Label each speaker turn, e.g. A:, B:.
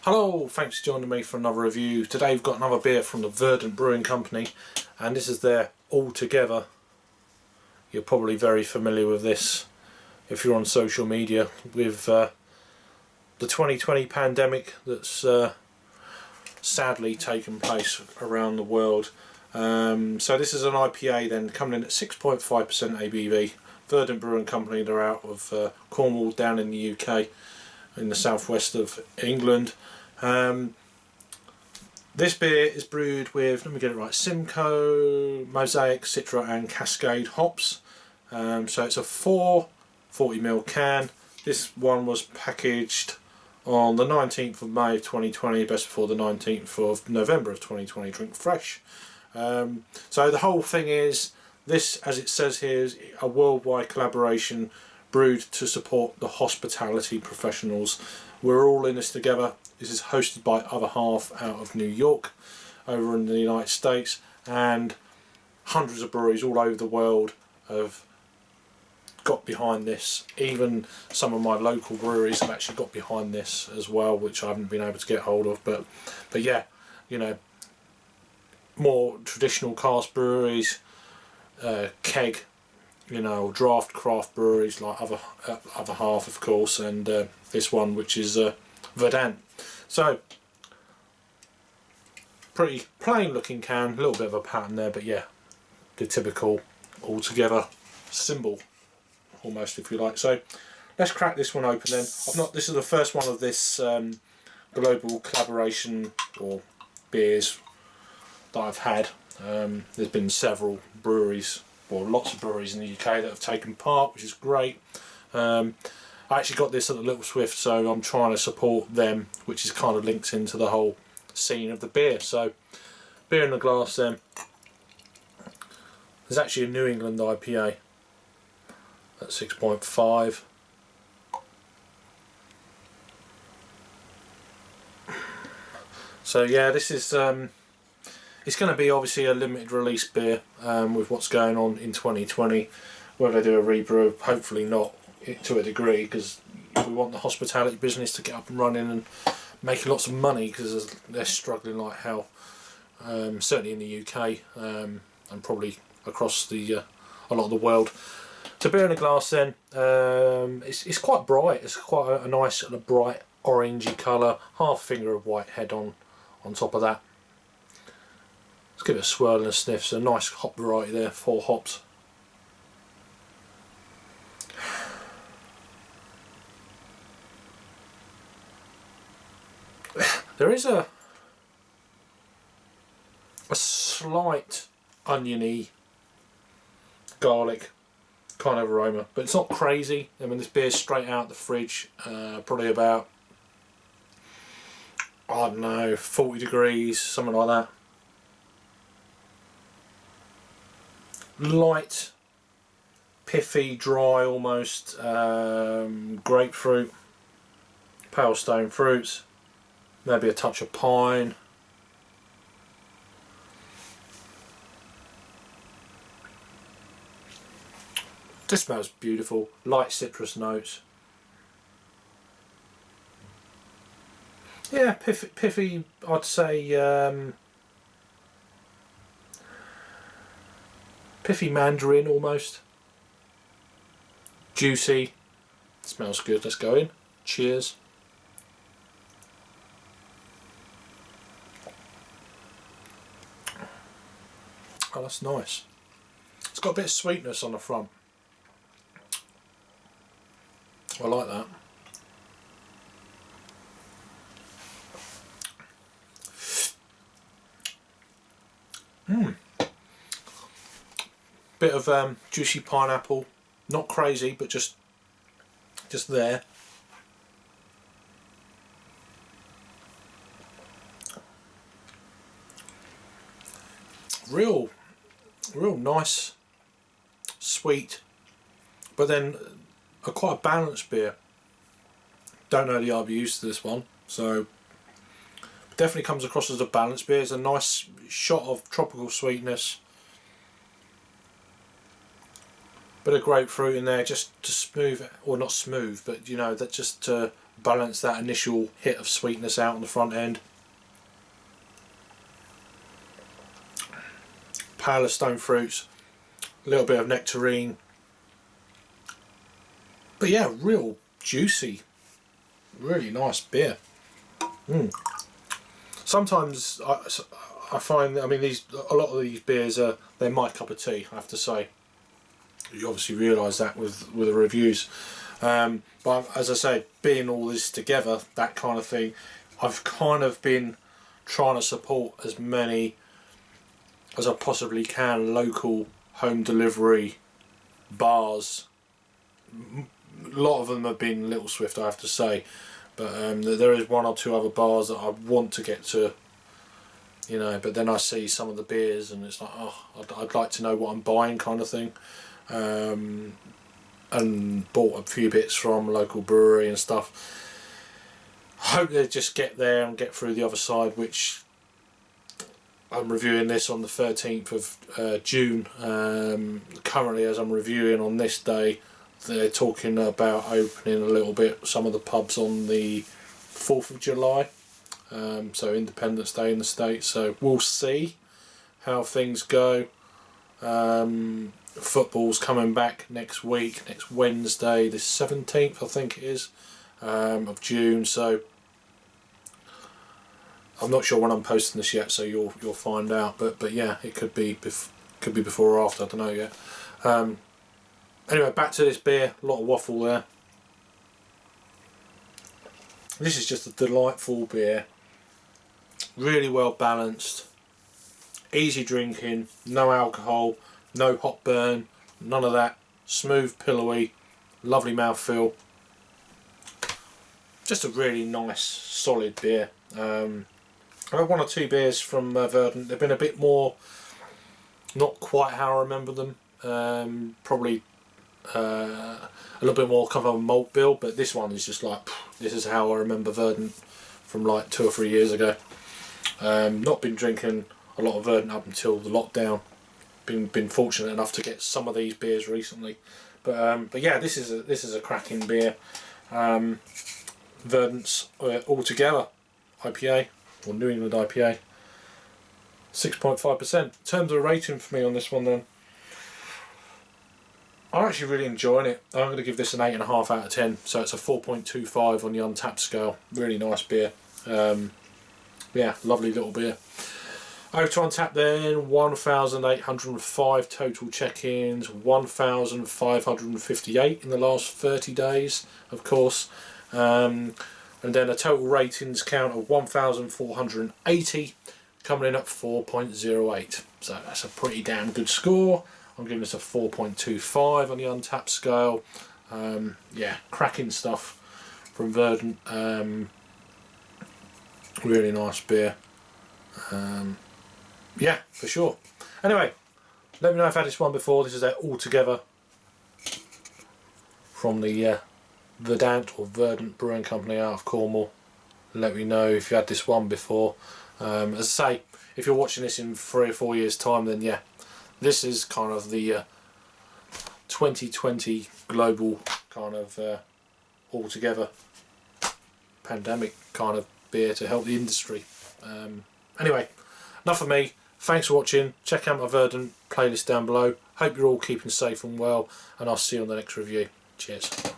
A: Hello, thanks for joining me for another review. Today we've got another beer from the Verdant Brewing Company, and this is their All Together. You're probably very familiar with this if you're on social media with the 2020 pandemic that's sadly taken place around the world. So this is an IPA then, coming in at 6.5% ABV. Verdant Brewing Company, they're out of Cornwall down in the UK, in the southwest of England. This beer is brewed with, let me get it right, Simcoe, Mosaic, Citra and Cascade hops. So it's a 40ml can. This one was packaged on the 19th of May 2020, best before the 19th of November of 2020, drink fresh. So the whole thing is, this, as it says here, is a worldwide collaboration brewed to support the hospitality professionals. We're all in this together. This is hosted by Other Half out of New York, over in the United States, and hundreds of breweries all over the world have got behind this. Even some of my local breweries have actually got behind this as well, which I haven't been able to get hold of. But yeah, you know, more traditional cask breweries, keg, you know, draft craft breweries like Other Half, of course, and this one, which is Verdant. So pretty plain looking can, a little bit of a pattern there, but yeah, the typical All Together symbol almost, if you like. So let's crack this one open then. This is the first one of this global collaboration or beers that I've had. There's been several breweries, or lots of breweries in the UK that have taken part, which is great. I actually got this at the Little Swift, so I'm trying to support them, which is kind of linked into the whole scene of the beer. So beer in the glass then. There's actually a New England IPA at 6.5. So yeah, this is it's going to be obviously a limited release beer with what's going on in 2020. Whether they do a rebrew, hopefully not to a degree, because we want the hospitality business to get up and running and making lots of money, because they're struggling like hell, certainly in the UK and probably across the a lot of the world. So beer in a glass then, it's quite bright. It's quite a nice sort of bright orangey colour, half finger of white head on top of that. Let's give it a swirl and a sniff. So a nice hop variety there, 4 hops. There is a slight oniony, garlic kind of aroma, but it's not crazy. I mean, this beer's straight out the fridge, probably about, I don't know, 40 degrees, something like that. Light, pithy, dry almost, grapefruit, pale stone fruits, maybe a touch of pine. This smells beautiful, light citrus notes. Yeah, pithy, I'd say pithy mandarin almost. Juicy, smells good. Let's go in. Cheers. Oh, that's nice. It's got a bit of sweetness on the front. I like that. Bit of juicy pineapple, not crazy, but just there. Real nice, sweet, but then quite a balanced beer. Don't know the IBUs to this one, so definitely comes across as a balanced beer. It's a nice shot of tropical sweetness, bit of grapefruit in there just to smooth, or not smooth, but you know, that just to balance that initial hit of sweetness out on the front end. Paler stone fruits, a little bit of nectarine, but yeah, real juicy, really nice beer. Sometimes I find, I mean, a lot of these beers they're my cup of tea, I have to say. You obviously realise that with the reviews, but as I say, being all this together, that kind of thing, I've kind of been trying to support as many as I possibly can local home delivery bars. A lot of them have been Little Swift, I have to say, but there is one or two other bars that I want to get to, you know, but then I see some of the beers and it's like, oh, I'd like to know what I'm buying, kind of thing. And bought a few bits from local brewery and stuff. Hope they just get there and get through the other side, which I'm reviewing this on the 13th of June. Currently, as I'm reviewing on this day, they're talking about opening a little bit some of the pubs on the 4th of July, so Independence Day in the States. So we'll see how things go. Football's coming back next week, next Wednesday, the 17th I think it is, of June. So I'm not sure when I'm posting this yet, so you'll find out. But yeah, it could be before or after. I don't know yet. Anyway, back to this beer. A lot of waffle there. This is just a delightful beer. Really well balanced. Easy drinking. No alcohol. No hot burn. None of that. Smooth, pillowy. Lovely mouthfeel. Just a really nice, solid beer. I've had one or two beers from Verdant. They've been a bit more, not quite how I remember them. Probably a little bit more kind of a malt bill, but this one is just like, this is how I remember Verdant from like 2 or 3 years ago. Not been drinking a lot of Verdant up until the lockdown. Been fortunate enough to get some of these beers recently, but yeah, this is a cracking beer. Verdant's Altogether IPA, or New England IPA, 6.5%. In terms of rating for me on this one, then I'm actually really enjoying it. I'm going to give this an 8.5 out of 10. So it's a 4.25 on the Untapped scale. Really nice beer. Yeah, lovely little beer. Over to Untapped then, 1,805 total check-ins, 1,558 in the last 30 days, of course. And then a total ratings count of 1,480, coming in at 4.08. So that's a pretty damn good score. I'm giving this a 4.25 on the Untapped scale. Yeah, cracking stuff from Verdant. Really nice beer. Yeah, for sure. Anyway, let me know if I've had this one before. This is their Altogether from the Verdant Brewing Company out of Cornwall. Let me know if you had this one before. As I say, if you're watching this in 3 or 4 years' time, then yeah, this is kind of the 2020 global kind of Altogether pandemic kind of beer to help the industry. Anyway, enough of me. Thanks for watching. Check out my Verdant playlist down below. Hope you're all keeping safe and well, and I'll see you on the next review. Cheers.